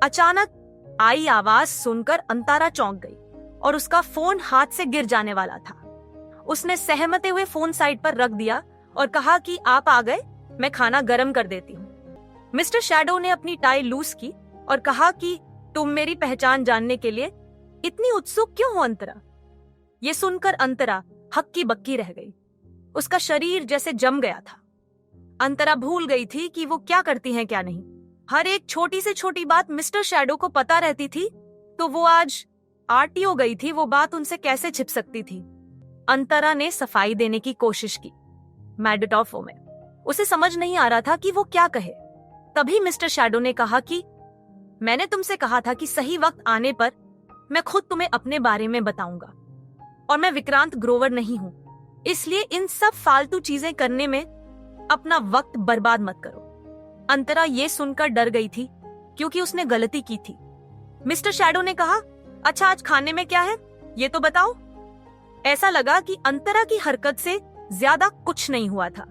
अचानक आई आवाज सुनकर अंतरा चौंक गई और उसका फोन हाथ से गिर जाने वाला था। उसने सहमते हुए फोन साइड पर रख दिया और कहा कि आप आ गए, मैं खाना गर्म कर देती हूँ। मिस्टर शैडो ने अपनी टाई लूज की और कहा कि तुम मेरी पहचान जानने के लिए इतनी उत्सुक क्यों हो अंतरा? ये सुनकर अंतरा हक्की बक्की रह गई। उसका शरीर जैसे जम गया था। अंतरा भूल गई थी कि वो क्या करती हैं क्या नहीं। हर एक छोटी से छोटी बात मिस्टर शैडो को पता रहती थी, तो वो आज आरटीओ गई थी, वो बात उनसे कैसे छिप सकती थी। अंतरा ने सफाई देने की कोशिश की मैडोटॉफो में। उसे समझ नहीं आ रहा था कि वो क्या कहे। तभी मिस्टर शैडो ने कहा कि मैंने तुमसे कहा था कि सही वक्त आने पर मैं खुद तुम्हें अपने बारे में बताऊंगा, और मैं विक्रांत ग्रोवर नहीं हूं, इसलिए इन सब फालतू चीजें करने में अपना वक्त बर्बाद मत करो। अंतरा ये सुनकर डर गई थी क्योंकि उसने गलती की थी। मिस्टर शैडो ने कहा, अच्छा आज खाने में क्या है ये तो बताओ। ऐसा लगा कि अंतरा की हरकत से ज्यादा कुछ नहीं हुआ था।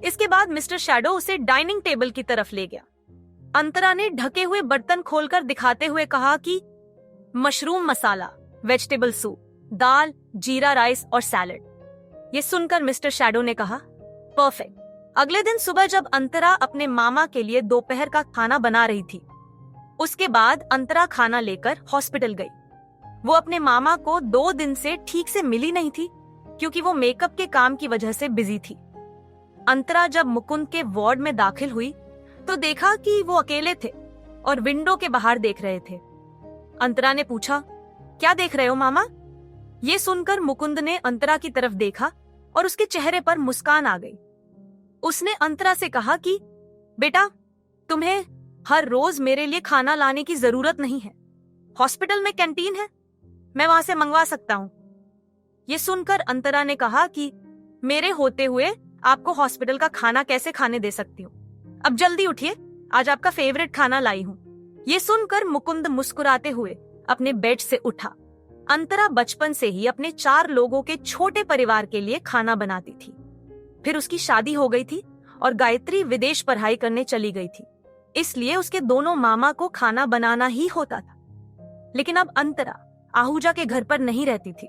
इसके बाद मिस्टर शैडो उसे डाइनिंग टेबल की तरफ ले गया। अंतरा ने ढके हुए बर्तन खोलकर दिखाते हुए कहा कि मशरूम मसाला, वेजिटेबल सूप, दाल, जीरा राइस और सैलेड। ये सुनकर मिस्टर शैडो ने कहा, परफेक्ट। अगले दिन सुबह जब अंतरा अपने मामा के लिए दोपहर का खाना बना रही थी, उसके बाद अंतरा खाना लेकर हॉस्पिटल गई। वो अपने मामा को 2 दिन से ठीक से मिली नहीं थी क्योंकि वो मेकअप के काम की वजह से बिजी थी। अंतरा जब मुकुंद के वार्ड में दाखिल हुई तो देखा कि वो अकेले थे और विंडो के बाहर देख रहे थे। अंतरा ने पूछा, क्या देख रहे हो मामा? ये सुनकर मुकुंद ने अंतरा की तरफ देखा और उसके चेहरे पर मुस्कान आ गई। उसने अंतरा से कहा कि बेटा, तुम्हें हर रोज मेरे लिए खाना लाने की जरूरत नहीं है। हॉस्पिटल में कैंटीन है, मैं वहां से मंगवा सकता हूँ। ये सुनकर अंतरा ने कहा कि मेरे होते हुए आपको हॉस्पिटल का खाना कैसे खाने दे सकती हूँ? अब जल्दी उठिए, आज आपका फेवरेट खाना लाई हूँ। ये सुनकर मुकुंद मुस्कुराते हुए अपने बेड से उठा। अंतरा बचपन से ही अपने 4 लोगों के छोटे परिवार के लिए खाना बनाती थी। फिर उसकी शादी हो गई थी और गायत्री विदेश पढ़ाई करने चली गई थी, इसलिए उसके दोनों मामा को खाना बनाना ही होता था। लेकिन अब अंतरा आहूजा के घर पर नहीं रहती थी,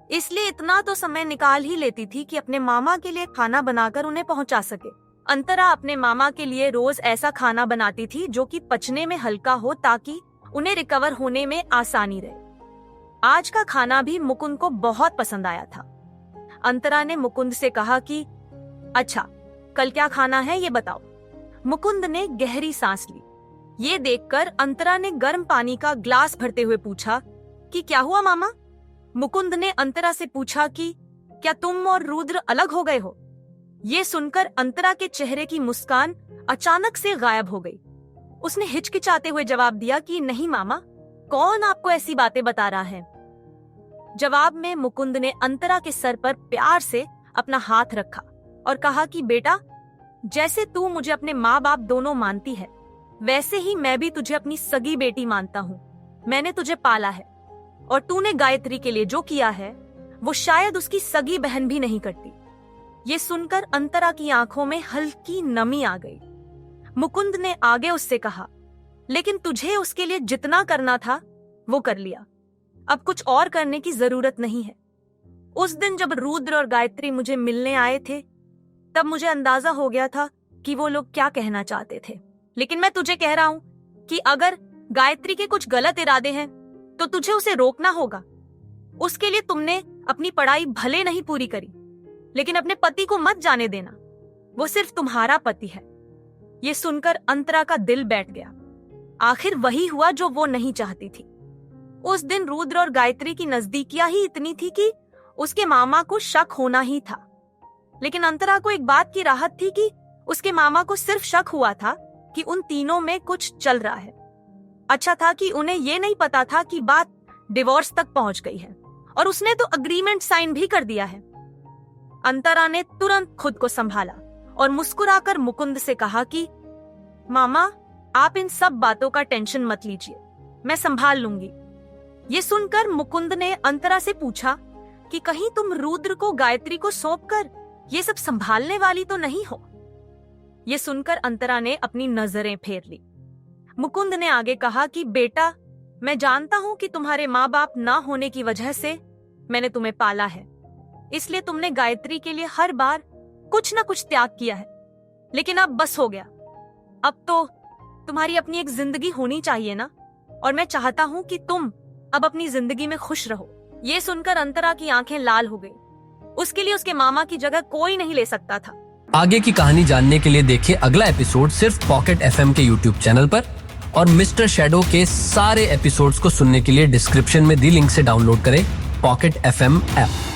इसलिए इतना तो समय निकाल ही लेती थी कि अपने मामा के लिए खाना बनाकर उन्हें पहुंचा सके। अंतरा अपने मामा के लिए रोज ऐसा खाना बनाती थी जो कि पचने में हल्का हो ताकि उन्हें रिकवर होने में आसानी रहे। आज का खाना भी मुकुंद को बहुत पसंद आया था। अंतरा ने मुकुंद से कहा कि अच्छा, कल क्या खाना है ये बताओ। मुकुंद ने गहरी सांस ली। ये देखकर अंतरा ने गर्म पानी का ग्लास भरते हुए पूछा कि क्या हुआ मामा? मुकुंद ने अंतरा से पूछा कि क्या तुम और रुद्र अलग हो गए हो? ये सुनकर अंतरा के चेहरे की मुस्कान अचानक से गायब हो गई। उसने हिचकिचाते हुए जवाब दिया कि नहीं मामा, कौन आपको ऐसी बातें बता रहा है? जवाब में मुकुंद ने अंतरा के सर पर प्यार से अपना हाथ रखा और कहा कि बेटा, जैसे तू मुझे अपने माँ बाप दोनों मानती है, वैसे ही मैं भी तुझे अपनी सगी बेटी मानता हूँ। मैंने तुझे पाला है और तूने गायत्री के लिए जो किया है वो शायद उसकी सगी बहन भी नहीं करती। ये सुनकर अंतरा की आंखों में हल्की नमी आ गई। मुकुंद ने आगे उससे कहा, लेकिन तुझे उसके लिए जितना करना था वो कर लिया, अब कुछ और करने की जरूरत नहीं है। उस दिन जब रुद्र और गायत्री मुझे मिलने आए थे, तब मुझे अंदाजा हो गया था कि वो लोग क्या कहना चाहते थे। लेकिन मैं तुझे कह रहा हूँ कि अगर गायत्री के कुछ गलत इरादे हैं तो तुझे उसे रोकना होगा। उसके लिए तुमने अपनी पढ़ाई भले नहीं पूरी करी, लेकिन अपने पति को मत जाने देना, वो सिर्फ तुम्हारा पति है। ये सुनकर अंतरा का दिल बैठ गया। आखिर वही हुआ जो वो नहीं चाहती थी। उस दिन रुद्र और गायत्री की नजदीकियां ही इतनी थी कि उसके मामा को शक होना ही था। लेकिन अंतरा को एक बात की राहत थी कि उसके मामा को सिर्फ शक हुआ था कि उन तीनों में कुछ चल रहा है। अच्छा था कि उन्हें ये नहीं पता था कि बात डिवोर्स तक पहुंच गई है और उसने तो अग्रीमेंट साइन भी कर दिया है। अंतरा ने तुरंत खुद को संभाला और मुस्कुराकर मुकुंद से कहा कि मामा, आप इन सब बातों का टेंशन मत लीजिए, मैं संभाल लूंगी। ये सुनकर मुकुंद ने अंतरा से पूछा कि कहीं तुम रुद्र को गायत्री को सौंपकर ये सब संभालने वाली तो नहीं हो? ये सुनकर अंतरा ने अपनी नजरें फेर ली। मुकुंद ने आगे कहा कि बेटा, मैं जानता हूं कि तुम्हारे माँ बाप ना होने की वजह से मैंने तुम्हें पाला है, इसलिए तुमने गायत्री के लिए हर बार कुछ ना कुछ त्याग किया है, लेकिन अब बस हो गया। अब तो तुम्हारी अपनी एक जिंदगी होनी चाहिए ना, और मैं चाहता हूं कि तुम अब अपनी जिंदगी में खुश रहो। ये सुनकर अंतरा की आंखें लाल हो गई। उसके लिए उसके मामा की जगह कोई नहीं ले सकता था। आगे की कहानी जानने के लिए देखिए अगला एपिसोड सिर्फ पॉकेट एफएम के यूट्यूब चैनल पर, और मिस्टर शैडो के सारे एपिसोड्स को सुनने के लिए डिस्क्रिप्शन में दी लिंक से डाउनलोड करें पॉकेट एफएम ऐप।